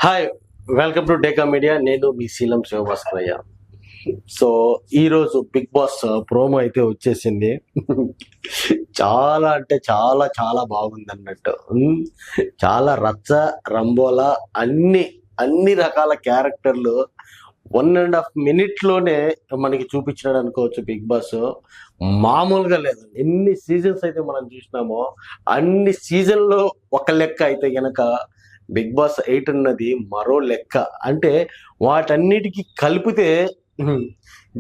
Hi, welcome to డేకా media. నేను మీ శీలం శివభాస్కరయ్య. So ఈరోజు big boss promo అయితే వచ్చేసింది. చాలా అంటే చాలా చాలా బాగుంది అన్నట్టు. చాలా రచ్చ రంబోలా అన్ని రకాల క్యారెక్టర్లు 1.5 మినిట్లోనే మనకి చూపించినాడు అనుకోవచ్చు. బిగ్ బాస్ మామూలుగా లేదు. ఎన్ని సీజన్స్ అయితే మనం చూసినామో అన్ని సీజన్లో ఒక లెక్క అయితే గనక బిగ్ బాస్ 8 అన్నది మరో లెక్క. అంటే వాటన్నిటికీ కలిపితే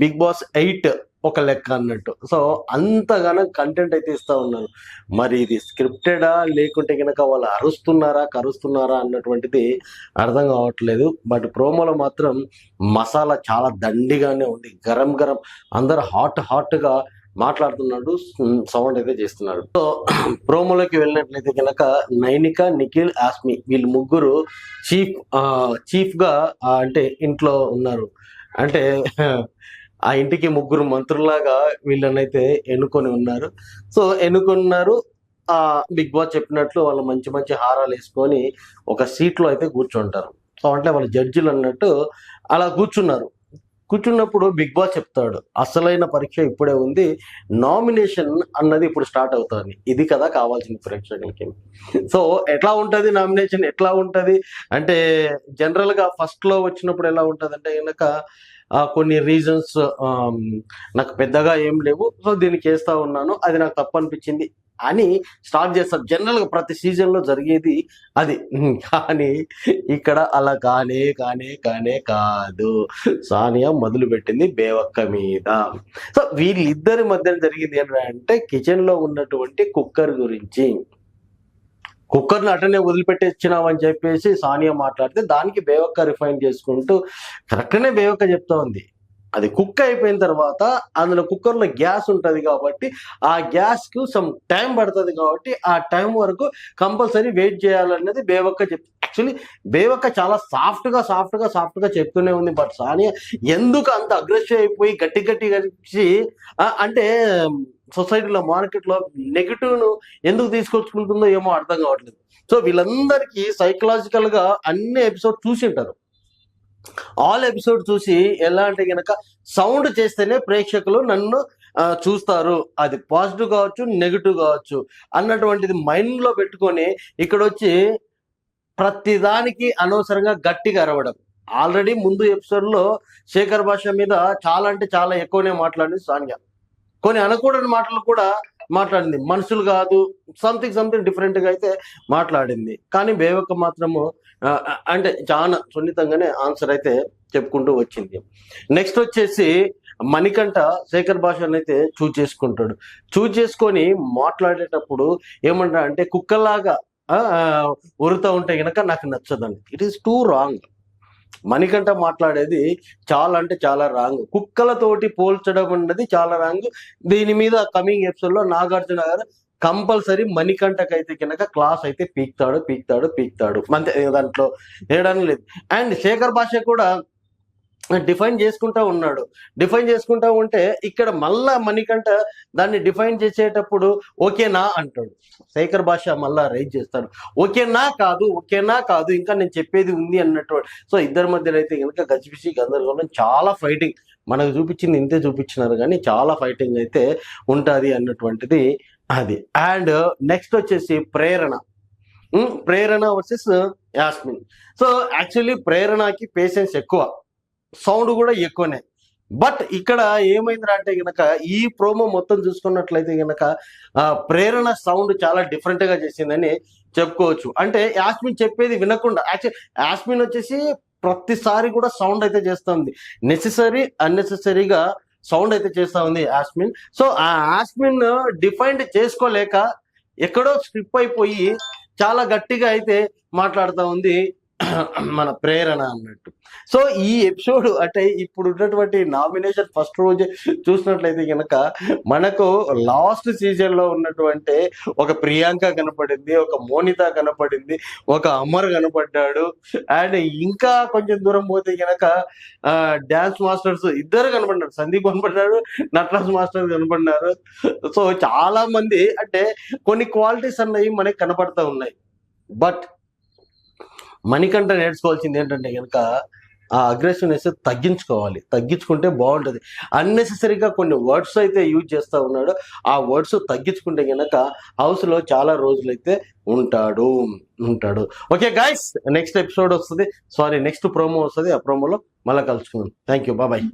బిగ్ బాస్ 8 ఒక లెక్క అన్నట్టు. సో అంతగానో కంటెంట్ అయితే ఇస్తా ఉన్నారు. మరి ఇది స్క్రిప్టెడా లేకుంటే కనుక వాళ్ళు అరుస్తున్నారా కరుస్తున్నారా అన్నటువంటిది అర్థం కావట్లేదు. బట్ ప్రోమోలో మాత్రం మసాలా చాలా దండిగానే ఉంది. గరం గరం అందరు హాట్గా మాట్లాడుతున్నాడు, సౌండ్ అయితే చేస్తున్నాడు. సో ప్రోమోలోకి వెళ్ళినట్లయితే కనుక నైనిక, నిఖిల్, ఆస్మి వీళ్ళు ముగ్గురు చీఫ్ గా అంటే ఇంట్లో ఉన్నారు. అంటే ఆ ఇంటికి ముగ్గురు మంత్రులాగా వీళ్ళనైతే ఎన్నుకొని ఉన్నారు. సో ఎన్నుకున్నారు. ఆ బిగ్ బాస్ చెప్పినట్లు వాళ్ళు మంచి మంచి హారాలు వేసుకొని ఒక సీట్లో అయితే కూర్చుంటారు. సో అంటే వాళ్ళు జడ్జిలు అన్నట్టు అలా కూర్చున్నప్పుడు బిగ్ బాస్ చెప్తాడు, అసలైన పరీక్ష ఇప్పుడే ఉంది, నామినేషన్ అన్నది ఇప్పుడు స్టార్ట్ అవుతుంది. ఇది కదా కావాల్సిన ప్రేక్షకులకి. సో ఎట్లా ఉంటది నామినేషన్, ఎట్లా ఉంటది అంటే జనరల్ గా ఫస్ట్ లో వచ్చినప్పుడు ఎలా ఉంటది అంటే కనుక కొన్ని రీజన్స్ నాకు పెద్దగా ఏం లేవు, సో దీనికి వేస్తా ఉన్నాను, అది నాకు తప్పు అనిపించింది అని స్టార్ట్ చేస్తారు. జనరల్ గా ప్రతి సీజన్ లో జరిగేది అది. కానీ ఇక్కడ అలా కానే కాదు. సానియా మొదలు పెట్టింది బేవక్క మీద. సో వీళ్ళిద్దరి మధ్య జరిగింది ఏంటంటే కిచెన్ లో ఉన్నటువంటి కుక్కర్ గురించి. కుక్కర్ని అటనే వదిలిపెట్టేచ్చినామని చెప్పేసి సానియా మాట్లాడితే దానికి బేవక్క రిఫైన్ చేసుకుంటూ కరెక్ట్గానే బేవక్క చెప్తా ఉంది. అది కుక్ అయిపోయిన తర్వాత అందులో కుక్కర్లో గ్యాస్ ఉంటుంది కాబట్టి ఆ గ్యాస్కు సమ్ టైం పడుతుంది కాబట్టి ఆ టైం వరకు కంపల్సరీ వెయిట్ చేయాలన్నది బేవక్క యాక్చువల్లీ బేవక్క చాలా సాఫ్ట్గా చెప్తూనే ఉంది. బట్ సానియా ఎందుకు అంత అగ్రెసివ్ అయిపోయి గట్టి కలిసి అంటే సొసైటీలో మార్కెట్లో నెగిటివ్ను ఎందుకు తీసుకొచ్చుకుంటుందో ఏమో అర్థం కావట్లేదు. సో వీళ్ళందరికీ సైకలాజికల్గా అన్ని ఎపిసోడ్ చూసి ఉంటారు. ఆల్ ఎపిసోడ్ చూసి ఎలా అంటే గనక సౌండ్ చేస్తేనే ప్రేక్షకులు నన్ను చూస్తారు, అది పాజిటివ్ కావచ్చు నెగిటివ్ కావచ్చు అన్నటువంటిది మైండ్ లో పెట్టుకొని ఇక్కడ వచ్చి ప్రతిదానికి అనవసరంగా గట్టిగా అరవడం. ఆల్రెడీ ముందు ఎపిసోడ్ లో శేఖర్ భాష మీద చాలా అంటే చాలా ఎక్కువనే మాట్లాడింది సానియా. కొన్ని అనకూడని మాటలు కూడా మాట్లాడింది. మనుషులు కాదు, సంథింగ్ డిఫరెంట్ గా అయితే మాట్లాడింది. కానీ బేవక్క మాత్రము అంటే చాలా సున్నితంగానే ఆన్సర్ అయితే చెప్పుకుంటూ వచ్చింది. నెక్స్ట్ వచ్చేసి మణికంఠ శేఖర్ భాషను అయితే చూజ్ చేసుకొని మాట్లాడేటప్పుడు ఏమంటా అంటే కుక్కలాగా ఉరుతా ఉంటే గనక నాకు నచ్చదండి. It is two wrong. Manikanta మాట్లాడేది చాలా అంటే చాలా రాంగ్. కుక్కలతోటి పోల్చడం అన్నది చాలా రాంగ్. దీని మీద కమింగ్ ఎపిసోడ్ లో నాగార్జున గారు కంపల్సరీ మణికంఠకైతే కనుక క్లాస్ అయితే పీక్తాడు అంతే, దాంట్లో ఏడాని లేదు. అండ్ శేఖర్ భాష కూడా డిఫైన్ చేసుకుంటా ఉంటే ఇక్కడ మళ్ళా మణికంఠ దాన్ని డిఫైన్ చేసేటప్పుడు ఓకేనా అంటాడు. శేఖర్ భాష మళ్ళా రైజ్ చేస్తాడు, ఓకేనా కాదు ఇంకా నేను చెప్పేది ఉంది అన్నట్టు. సో ఇద్దరి మధ్యలో అయితే కనుక గజిబిజి గందరగోళం, చాలా ఫైటింగ్ మనకు చూపించింది ఇంతే చూపించినారు కానీ చాలా ఫైటింగ్ అయితే ఉంటుంది అన్నటువంటిది అది. అండ్ నెక్స్ట్ వచ్చేసి Prerana versus Yasmin. So actually ప్రేరణకి పేషెన్స్ ఎక్కువ, సౌండ్ కూడా ఎక్కువనే. బట్ ఇక్కడ ఏమైంది అంటే గనక ఈ ప్రోమో మొత్తం చూసుకున్నట్లయితే గనక ప్రేరణ సౌండ్ చాలా డిఫరెంట్ గా చేసిందని చెప్పుకోవచ్చు. అంటే యాస్మిన్ చెప్పేది వినకుండా, యాక్చువల్ యాస్మిన్ వచ్చేసి ప్రతిసారి కూడా సౌండ్ అయితే చేస్తుంది, అన్నెసెసరీగా సౌండ్ అయితే చేస్తా ఉంది యాస్మిన్. సో ఆ యాస్మిన్ డిఫైన్డ్ చేసుకోలేక ఎక్కడో స్ట్రిప్ అయిపోయి చాలా గట్టిగా అయితే మాట్లాడుతూ ఉంది మన ప్రేరణ అన్నట్టు. సో ఈ ఎపిసోడ్ అంటే ఇప్పుడు ఉన్నటువంటి నామినేషన్ ఫస్ట్ రోజు చూసినట్లయితే కనుక మనకు లాస్ట్ సీజన్ లో ఉన్నటువంటి ఒక ప్రియాంక కనపడింది, ఒక మోనిత కనపడింది, ఒక అమర్ కనపడ్డాడు. అండ్ ఇంకా కొంచెం దూరం పోతే కనుక డాన్స్ మాస్టర్స్ ఇద్దరు కనపడ్డారు, సందీప్ కనపడ్డాడు, నటరాజ్ మాస్టర్ కనపడ్డారు. సో చాలా మంది అంటే కొన్ని క్వాలిటీస్ అన్నవి మనకి కనపడతా ఉన్నాయి. బట్ మణికంఠ నేర్చుకోవాల్సింది ఏంటంటే కనుక ఆ అగ్రెసివ్నెస్ తగ్గించుకోవాలి, తగ్గించుకుంటే బాగుంటుంది. అన్నెసెసరీగా కొన్ని వర్డ్స్ అయితే యూజ్ చేస్తూ ఉన్నాడు, ఆ వర్డ్స్ తగ్గించుకుంటే కనుక హౌస్లో చాలా రోజులైతే ఉంటాడు. ఓకే గాయస్, నెక్స్ట్ ఎపిసోడ్ వస్తుంది, సారీ నెక్స్ట్ ప్రోమో వస్తుంది, ఆ ప్రోమోలో మళ్ళీ కలుసుకుందాం. Thank you, bye.